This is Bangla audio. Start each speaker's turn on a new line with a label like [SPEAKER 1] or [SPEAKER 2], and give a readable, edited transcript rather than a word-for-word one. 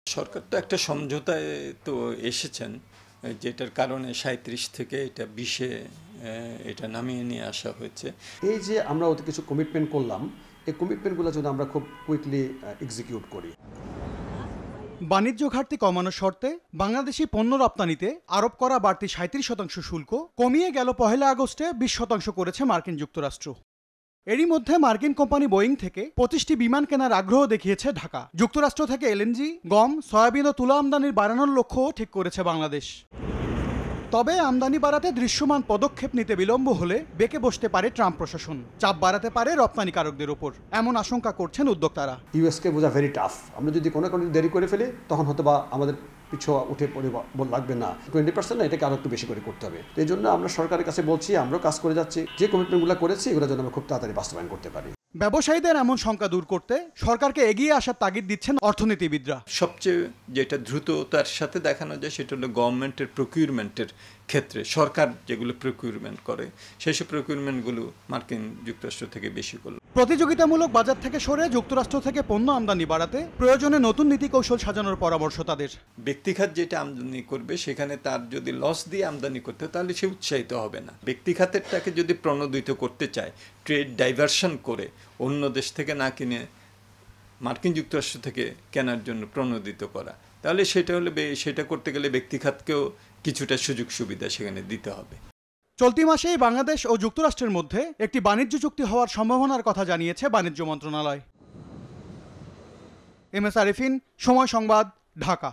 [SPEAKER 1] সরকার তো একটা সমঝোতায় তো এসেছেন, যেটার কারণে ৩৭ থেকে এটা ২০-এ এটা নামিয়ে নিয়ে আসা হয়েছে।
[SPEAKER 2] এই যে আমরা ওদের কিছু কমিটমেন্ট করলাম, এই কমিটমেন্টগুলো যদি আমরা খুব কুইকলি এক্সিকিউট করি।
[SPEAKER 3] বাণিজ্য ঘাটতি কমানোর শর্তে বাংলাদেশি পণ্য রপ্তানিতে আরোপ করা বাড়তি ৩৭% শুল্ক কমিয়ে গেল ১ আগস্টে ২০% করেছে মার্কিন যুক্তরাষ্ট্র। এরই মধ্যে মার্কিন কোম্পানি বোয়িং থেকে ২৫টি বিমান কেনার আগ্রহ দেখিয়েছে ঢাকা। যুক্তরাষ্ট্র থেকে এলএনজি, গম, সয়াবিন ও তুলা আমদানির বাড়ানোর লক্ষ্যও ঠিক করেছে বাংলাদেশ। তবে আমদানি বাড়াতে দৃশ্যমান পদক্ষেপ নিতে বিলম্ব হলে বেঁকে বসতে পারে ট্রাম্প প্রশাসন, চাপ বাড়াতে পারে রপ্তানিকারকদের ওপর, এমন আশঙ্কা করছেন উদ্যোক্তারা।
[SPEAKER 2] ইউএসকে বোঝা ভেরি টাফ। আমরা যদি কোনো দেরি করে ফেলি তখন হয়তো বা আমাদের পিছু উঠে পড়ে লাগবে না, 20% না, এটাকে আরও একটু বেশি করে করতে হবে। এই জন্য আমরা সরকারের কাছে বলছি, আমরাও কাজ করে যাচ্ছি, যে কমিটমেন্টগুলো করেছি এগুলো যেন আমরা খুব তাড়াতাড়ি বাস্তবায়ন করতে পারি।
[SPEAKER 3] ব্যবসায়ীদের এমন শঙ্কা দূর করতে সরকারকে এগিয়ে আসার তাগিদ দিচ্ছেন অর্থনীতিবিদরা।
[SPEAKER 1] সবচেয়ে যেটা দ্রুততার সাথে দেখানো যায় সেটা হলো গভর্নমেন্টের প্রকিউরমেন্টের ক্ষেত্রে সরকার যেগুলো প্রকিউরমেন্ট করে সেসব প্রকিউরমেন্টগুলো মার্কিন যুক্তরাষ্ট্র থেকে বেশি করল।
[SPEAKER 3] প্রতিযোগিতামূলক বাজার থেকে সরে যুক্তরাষ্ট্র থেকে পণ্য আমদানি বাড়াতে প্রয়োজনে নতুন নীতি কৌশল সাজানোর পরামর্শ তাদের।
[SPEAKER 1] ব্যক্তিখাত যেটা আমদানি করবে সেখানে তার যদি লস দিয়ে আমদানি করতে তাহলে সে উৎসাহিত হবে না। ব্যক্তিখাতেরটাকে যদি প্রণোদিত করতে চায়, ট্রেড ডাইভারশন করে অন্য দেশ থেকে না কিনে মার্কিন যুক্তরাষ্ট্র থেকে কেনার জন্য প্রণোদিত করা, তাহলে সেটা করতে গেলে ব্যক্তিখাতকেও কিছুটা সুযোগ সুবিধা সেখানে দিতে হবে।
[SPEAKER 3] চলতি মাসেই বাংলাদেশ ও যুক্তরাষ্ট্রের মধ্যে একটি বাণিজ্য চুক্তি হওয়ার সম্ভাবনার কথা জানিয়েছে বাণিজ্য মন্ত্রণালয়। এম এস আরিফিন, সময় সংবাদ, ঢাকা।